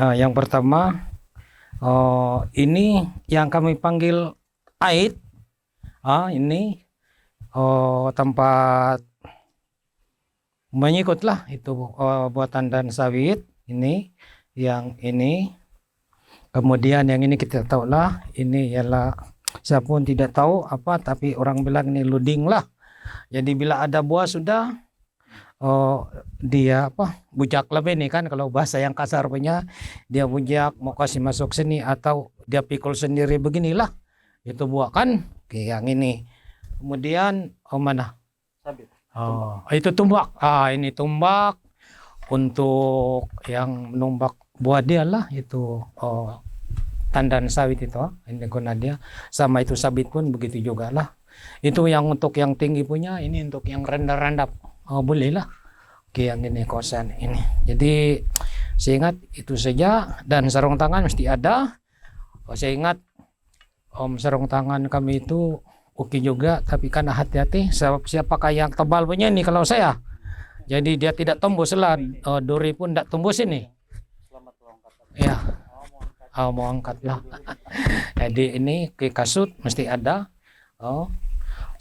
Yang pertama, ini yang kami panggil ait. Ini tempat menyikutlah itu buatan dan sawit. Ini, yang ini. Kemudian yang ini kita tahu lah, ini ialah saya pun tidak tahu apa, tapi orang bilang ini luding lah. Jadi bila ada buah sudah, dia bujak lebih nih kan, kalau bahasa yang kasar punya, dia bujak mau kasih masuk sini atau dia pikul sendiri beginilah, itu buah kan. Oke, yang ini. Kemudian mana? Sabit. Itu tumbak. Ini tumbak untuk yang menumbak buah dia lah, itu tandan sawit itu. Ini guna dia. Sama itu sabit pun begitu juga lah. Itu yang untuk yang tinggi punya, ini untuk yang rendah-rendah. Boleh lah. Oke, yang ini kosan ini. Jadi saya ingat itu saja, dan sarung tangan mesti ada. Saya ingat sarung tangan kami itu oke juga, tapi kan hati-hati sebab siapa pakai yang tebal punya ini kalau saya. Jadi dia tidak tembus lah, duri pun tidak tembus ini. Ya, mau angkat lah. Jadi ini ke kasut mesti ada.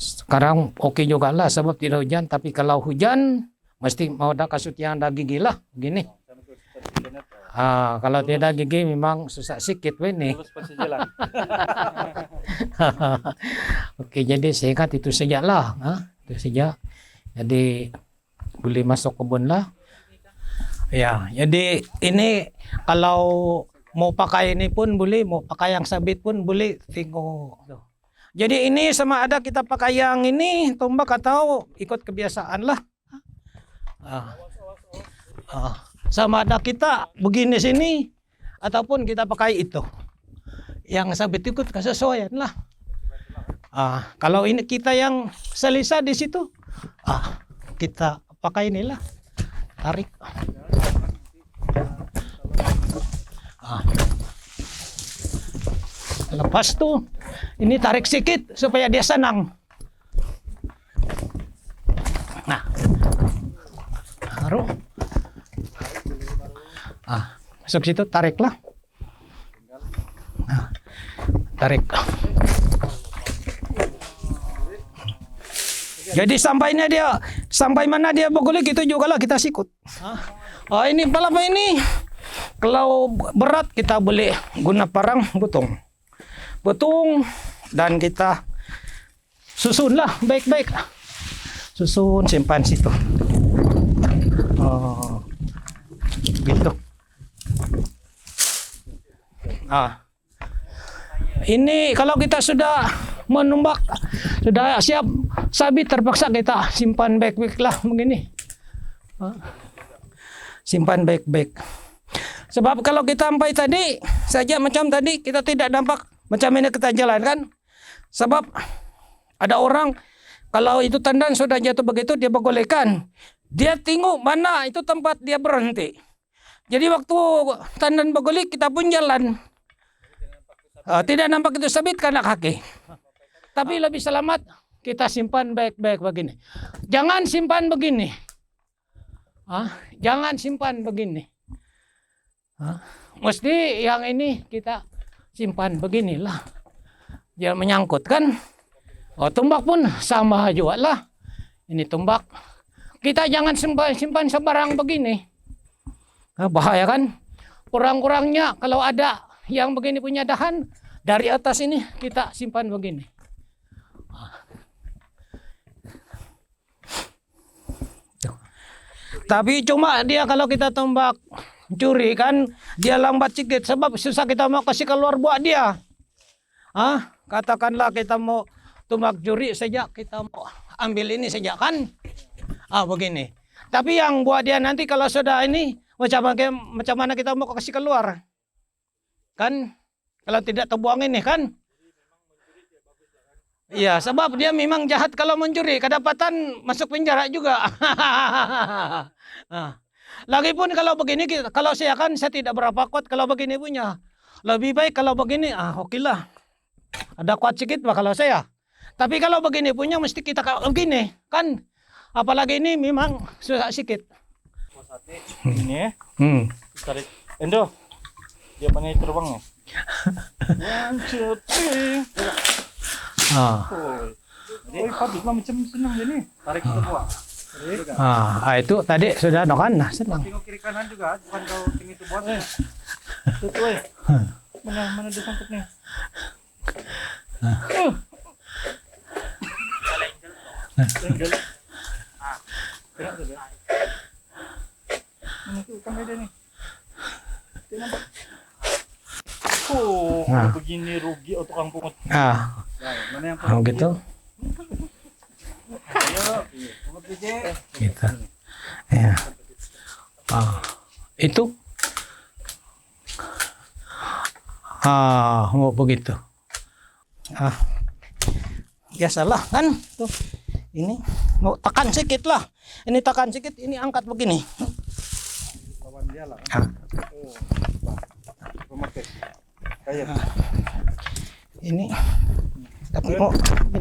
Sekarang oke juga lah sebab tidak hujan, tapi kalau hujan mesti mau ada kasut yang ada gigi lah, gini. Kalau tidak gigi memang susah sikit ini. Oke, jadi saya ingat itu saja lah, itu saja. Jadi boleh masuk kebun lah. Ya, jadi ini kalau mau pakai ini pun boleh, mau pakai yang sabit pun boleh, tengok. Jadi ini sama ada kita pakai yang ini tombak atau ikut kebiasaan lah. Sama ada kita begini sini ataupun kita pakai itu. Yang sabit ikut kesesuaian lah. Kalau ini kita yang selisa di situ, kita pakai inilah, tarik. Lepas tuh, ini tarik sedikit supaya dia senang. Nah, taruh. Masuk situ, tariklah. Tarik. Jadi sampai mana dia bergulik itu juga lah kita sikut. Ini palapa ini. Kalau berat kita boleh guna parang butung dan kita susun lah baik-baik. Susun, simpan situ. Gitu. Ini kalau kita sudah menumbak, sudah siap sabit, terpaksa kita simpan baik-baik lah begini. Simpan baik-baik. Sebab kalau kita sampai tadi saja macam tadi, kita tidak nampak macam ini kita jalan kan. Sebab ada orang kalau itu tandan sudah jatuh begitu, dia bergolekan. Dia tengok mana itu tempat dia berhenti. Jadi waktu tandan bergolek kita pun jalan. Tidak nampak itu sabit karena kaki. Tapi lebih selamat kita simpan baik-baik begini. Jangan simpan begini. Jangan simpan begini. Mesti yang ini kita simpan beginilah. Jangan menyangkut kan. Tumbak pun sama juga lah. Ini tumbak. Kita jangan simpan sembarang begini. Bahaya kan. Kurang-kurangnya kalau ada yang begini punya dahan, dari atas ini kita simpan begini. Tapi cuma dia kalau kita tombak curi kan, dia lambat sedikit sebab susah kita mau kasih keluar buah dia. Katakanlah kita mau tombak curi saja, kita mau ambil ini saja kan. Begini. Tapi yang buah dia nanti kalau sudah ini macam mana kita mau kasih keluar? Kan kalau tidak terbuang ini kan? Iya, sebab dia memang jahat kalau mencuri, kedapatan masuk penjara juga. Lagi pun kalau begini, kalau saya kan saya tidak berapa kuat kalau begini punya. Lebih baik kalau begini, oke lah. Ada kuat sedikit pak kalau saya. Tapi kalau begini punya mesti kita kalau begini kan. Apalagi ini memang susah sedikit. Ini ya, tarik. Endo, dia panggil terbang ya. 1, 2, 3. Oh, pabrik mah macam senang jadi. Tarik ke bawah. Itu tadi sudah kan, nah senang. Tengok kiri kanan juga, bukan kau tinggi itu buat. Tuh, mana dia sangkut nih? Angle. Kena tu dia. Mana tu kan dia ni? Nampak. Begini rugi untuk orang pungut. Mana yang pungut? Gitu. Ayo, pungut biji. Gitu. Ya. Itu. Mau begitu. Biasalah kan tuh. Ini mau tekan sedikit lah. Ini tekan sedikit, ini angkat begini. Lawan dia lah. Pemakai. Kayak. Ini. Tapi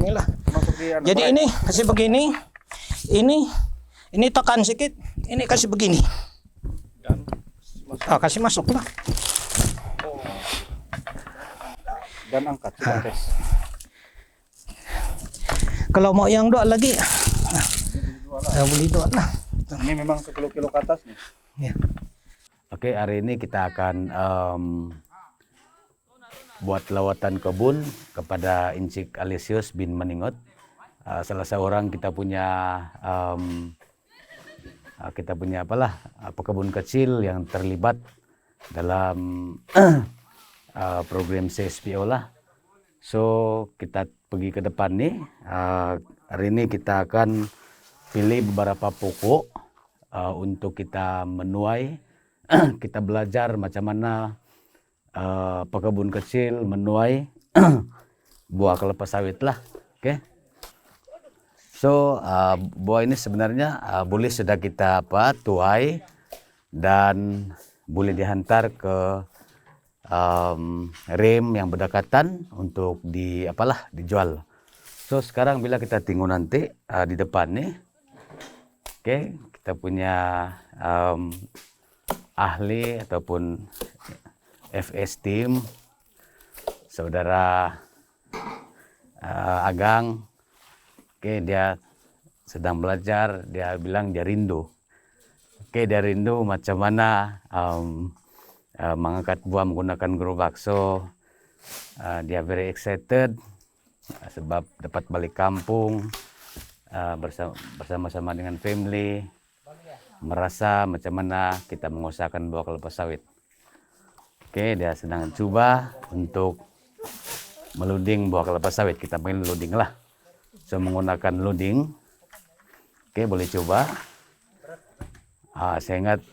inilah. Masuk di Jadi ini kasih begini. Ini tekan sedikit, ini kasih begini. dan Kasih masuk lah. dan angkat tes. Kalau mau yang dua lagi, beli dua lah. Ini memang 10 kilo ke atas nih. Ya. Oke, hari ini kita akan buat lawatan kebun kepada Incik Alesius bin Meningot. Salah seorang kita punya pekebun kecil yang terlibat dalam program CSPO lah. So kita pergi ke depan nih. Hari ini kita akan pilih beberapa pokok untuk kita menuai. Kita belajar macam mana pekebun kecil menuai buah kelapa sawit lah. Oke. So buah ini sebenarnya boleh sudah kita tuai dan boleh dihantar ke rem yang berdekatan untuk dijual. So sekarang bila kita tengok nanti di depan nih, oke, kita punya ahli ataupun FS team, saudara Agang, oke, dia sedang belajar, dia bilang dia rindu. Oke, dia rindu macam mana mengangkat buah menggunakan gerobak. So dia very excited sebab dapat balik kampung bersama-sama dengan family, merasa macam mana kita mengusahakan buah kelapa sawit. Oke, dia sedang coba untuk meluding buah kelapa sawit. Kita panggil loading lah. So menggunakan loading. Oke, boleh coba. Saya ingat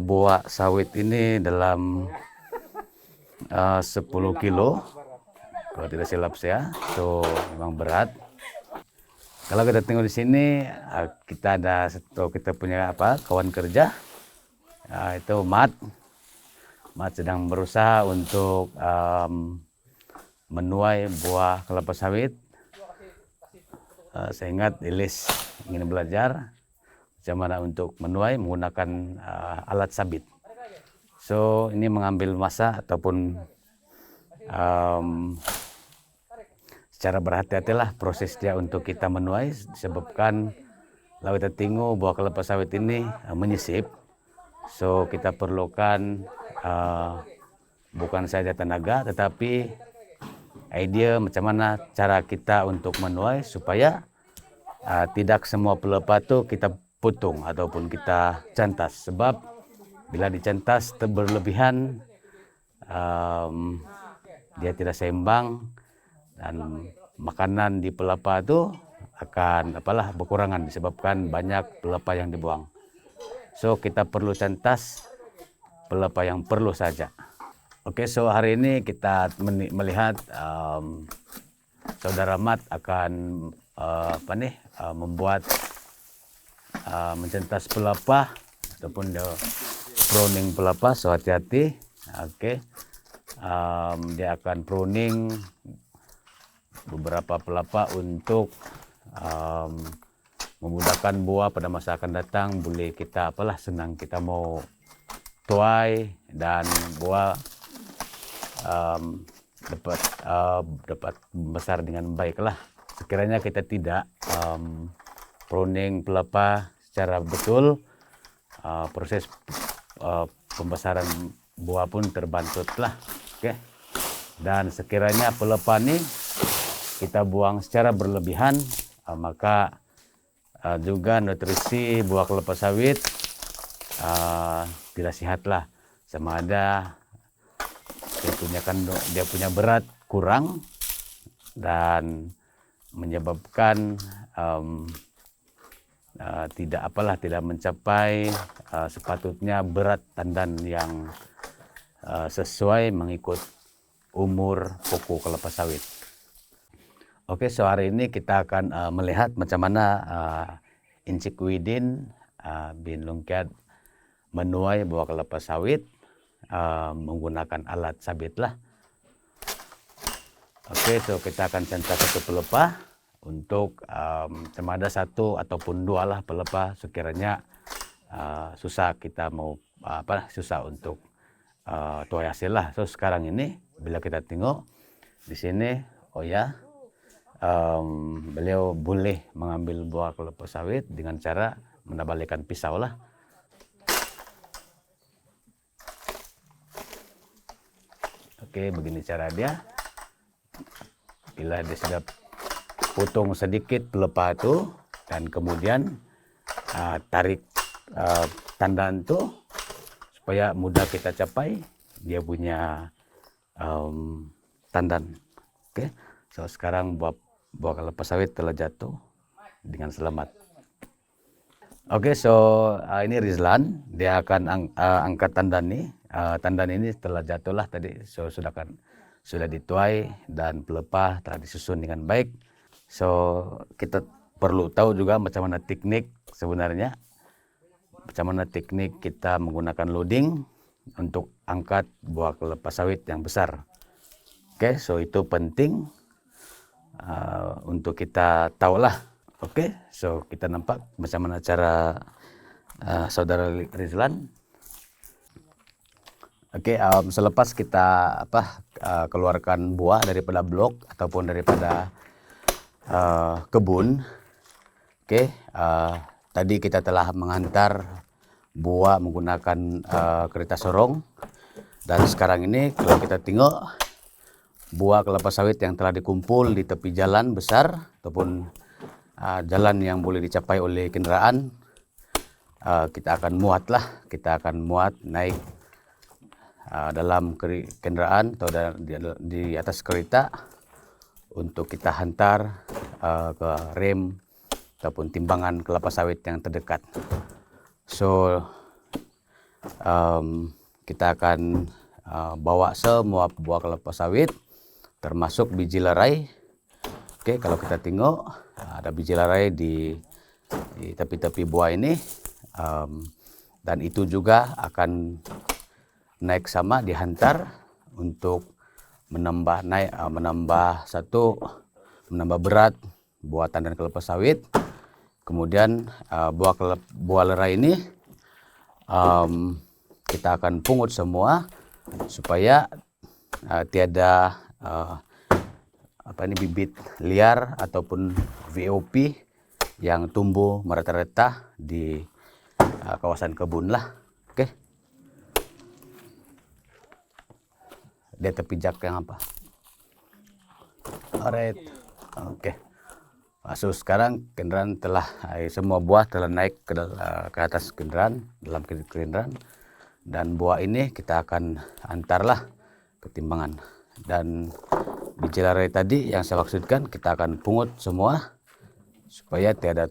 buah sawit ini dalam 10 kilo kalau tidak silap saya. So memang berat. Kalau kita tengok di sini kita punya kawan kerja, itu Mat sedang berusaha untuk menuai buah kelapa sawit. Saya ingat Ilis ingin belajar macam mana untuk menuai menggunakan alat sabit. So ini mengambil masa ataupun secara berhati-hatilah proses dia untuk kita menuai, disebabkan kalau kita tengok buah kelapa sawit ini menyisip. So kita perlukan bukan saja tenaga tetapi idea macam mana cara kita untuk menuai supaya tidak semua pelepah itu kita potong ataupun kita cantas, sebab bila dicantas berlebihan dia tidak seimbang dan makanan di pelepah itu akan berkurangan disebabkan banyak pelepah yang dibuang. So kita perlu cantas pelepah yang perlu saja. Oke, so hari ini kita melihat saudara Mat akan membuat mencentas pelepah ataupun dia pruning pelapa, so hati-hati. Oke. Dia akan pruning beberapa pelapa untuk memudahkan buah pada masa akan datang. Boleh kita senang kita mau tuai dan buah dapat besar dengan baik lah. Sekiranya kita tidak pruning pelapa secara betul, proses pembesaran buah pun terbantut lah. Oke. Dan sekiranya pelapa ini kita buang secara berlebihan, maka juga nutrisi buah kelapa sawit tidak sehat lah. Sama ada dia punya berat kurang dan menyebabkan tidak mencapai sepatutnya berat tandan yang sesuai mengikut umur pokok kelapa sawit. Oke, so hari ini kita akan melihat macam mana Encik Widin bin Lungkiat menuai buah kelapa sawit menggunakan alat sabit lah. Oke, so kita akan centang satu pelepah untuk cuma ada satu ataupun dua lah pelepah sekiranya susah kita mau susah untuk tuai hasil lah. So sekarang ini bila kita tengok di sini, beliau boleh mengambil buah kelapa sawit dengan cara menabalikan pisau lah. Oke, begini cara dia. Bila dia sudah potong sedikit pelepah itu dan kemudian tarik tandan itu supaya mudah kita capai dia punya tandan. Oke, so sekarang buah kelapa sawit telah jatuh dengan selamat. Oke, so ini Rizlan, dia akan angkat tandan ini. Tandan ini telah jatuh lah tadi, so sudah dituai dan pelepah telah disusun dengan baik. So kita perlu tahu juga macam mana teknik sebenarnya, macam mana teknik kita menggunakan loading untuk angkat buah kelapa sawit yang besar. Oke, so itu penting untuk kita tahu lah. Oke, so kita nampak macam mana cara saudara Rizlan. Oke, selepas kita keluarkan buah daripada blok ataupun daripada kebun. Oke, tadi kita telah mengantar buah menggunakan kereta sorong dan sekarang ini kalau kita tengok buah kelapa sawit yang telah dikumpul di tepi jalan besar ataupun jalan yang boleh dicapai oleh kendaraan, kita akan muat naik dalam kendaraan atau di atas kereta untuk kita hantar ke rem ataupun timbangan kelapa sawit yang terdekat. So kita akan bawa semua buah kelapa sawit termasuk biji larai. Oke, kalau kita tengok ada biji larai di tepi-tepi buah ini, dan itu juga akan naik sama dihantar untuk menambah berat buah tandan kelapa sawit. Kemudian buah larai ini kita akan pungut semua supaya tiada bibit liar ataupun VOP yang tumbuh merata-rata di kawasan kebun lah. Oke. Dia terpijak yang apa? Alright. Oke. So sekarang kendaraan semua buah telah naik ke atas kendaraan, dalam kendaraan, dan buah ini kita akan antarlah ke timbangan. Dan biji larai tadi yang saya maksudkan kita akan pungut semua supaya tiada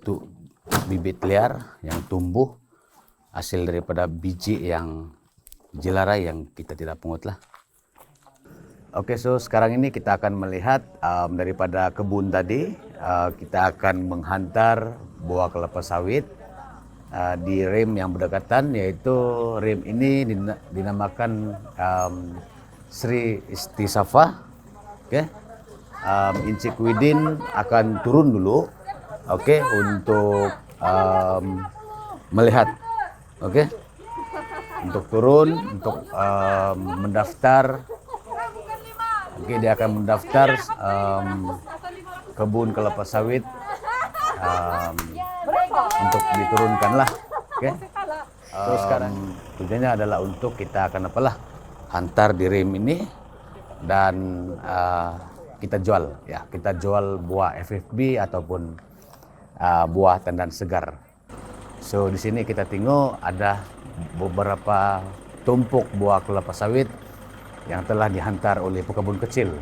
bibit liar yang tumbuh hasil daripada biji larai yang kita tidak pungut lah. Oke, so sekarang ini kita akan melihat daripada kebun tadi, kita akan menghantar buah kelapa sawit di rem yang berdekatan, yaitu rem ini dinamakan Sri Istisafa. Oke, Encik Widin akan turun dulu, oke, untuk melihat, oke, untuk turun, untuk mendaftar. Oke, dia akan mendaftar kebun kelapa sawit untuk diturunkan lah, oke. Terus sekarang tujuannya adalah untuk kita akan hantar di rem ini dan kita jual, ya, kita jual buah FFB ataupun buah tandan segar. So di sini kita tengok ada beberapa tumpuk buah kelapa sawit yang telah dihantar oleh pekebun kecil.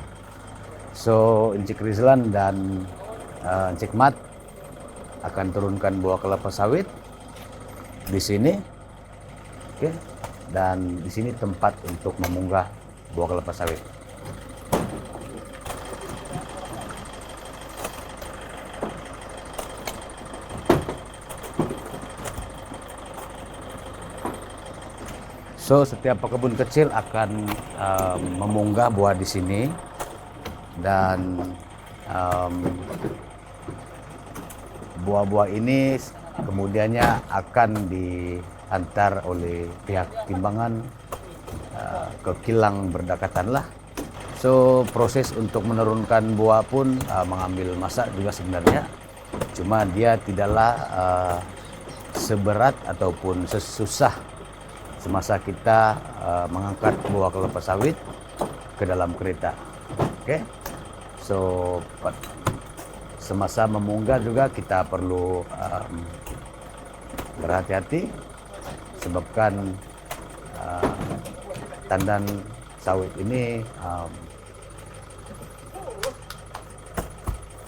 So Encik Rizlan dan Encik Mat akan turunkan buah kelapa sawit di sini, oke, dan di sini tempat untuk memunggah buah kelapa sawit. So setiap pekebun kecil akan memunggah buah di sini dan buah-buah ini kemudiannya akan diantar oleh pihak timbangan ke kilang berdekatan lah. So proses untuk menurunkan buah pun mengambil masa juga sebenarnya. Cuma dia tidaklah seberat ataupun sesusah semasa kita mengangkat buah kelapa sawit ke dalam kereta. Oke. So semasa memunggah juga kita perlu berhati-hati sebabkan tandan sawit ini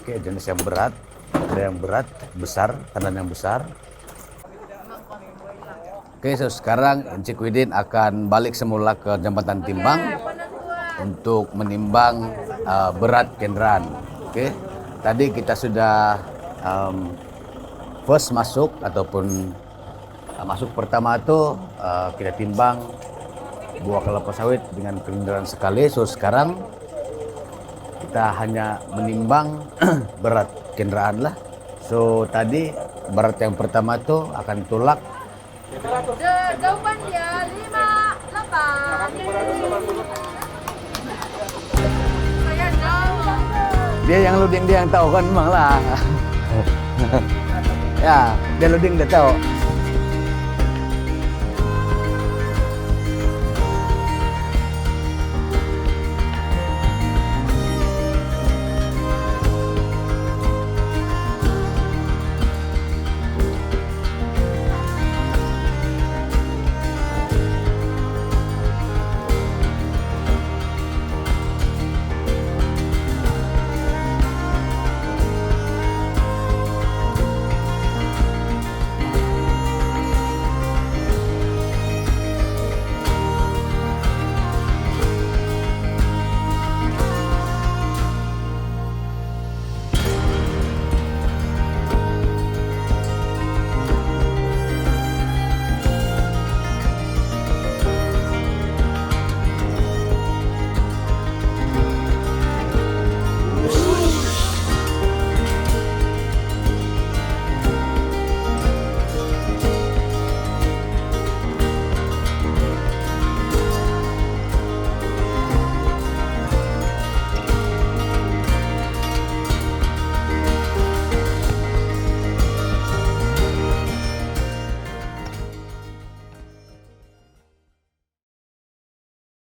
jenis yang berat, ada yang berat, besar, tandan yang besar. Oke, so sekarang Encik Widin akan balik semula ke jembatan timbang untuk menimbang berat kendaraan. Oke. Tadi kita sudah first masuk ataupun masuk pertama itu kita timbang buah kelapa sawit dengan kendaraan sekali. So sekarang kita hanya menimbang berat kendaraan lah. So tadi berat yang pertama itu akan tolak. Jawaban dia 5, 8. Saya jawab. Dia yang loading, dia yang tahu kan memang lah. Ya, dia loading dia tahu.